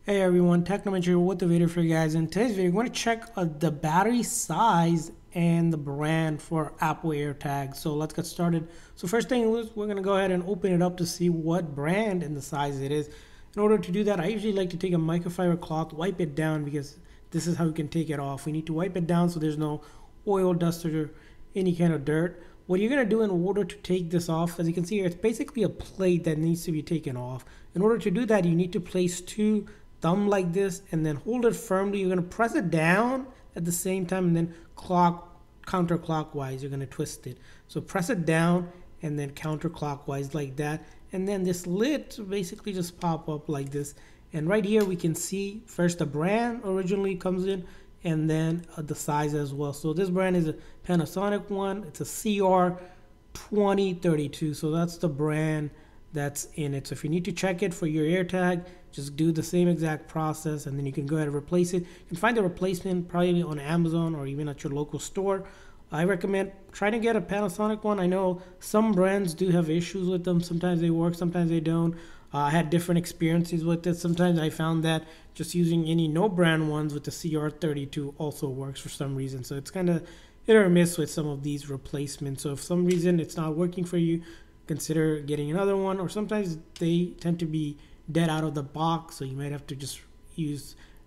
Hey everyone, Technomentary here with the video for you guys. In today's video, we're going to check the battery size and the brand for Apple AirTag. So let's get started. So first thing is we're going to go ahead and open it up to see what brand and the size it is. In order to do that, I usually like to take a microfiber cloth, wipe it down because this is how we can take it off. We need to wipe it down so there's no oil, dust, or any kind of dirt. What you're going to do in order to take this off, as you can see here, it's basically a plate that needs to be taken off. In order to do that, you need to place two thumb like this and then hold it firmly. You're going to press it down at the same time and then counterclockwise you're going to twist it. So press it down and then counterclockwise like that, and then this lid basically just pop up like this. And right here we can see first the brand originally comes in and then the size as well. So this brand is a Panasonic one. It's a CR2032, so that's the brand that's in it. So if you need to check it for your AirTag, just do the same exact process and then you can go ahead and replace it. You can find the replacement probably on Amazon or even at your local store. I recommend trying to get a Panasonic one. I know some brands do have issues with them. Sometimes they work, sometimes they don't. I had different experiences with it. Sometimes I found that just using any no brand ones with the CR32 also works for some reason. So it's kind of hit or miss with some of these replacements. So if for some reason it's not working for you, consider getting another one, or sometimes they tend to be dead out of the box, so you might have to just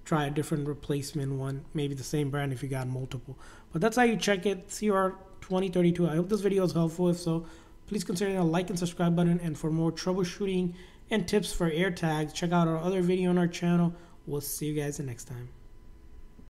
try a different replacement one, maybe the same brand if you got multiple. But that's how you check it, CR2032. I hope this video is helpful. If so, please consider a like and subscribe button, and for more troubleshooting and tips for AirTags, check out our other video on our channel. We'll see you guys the next time.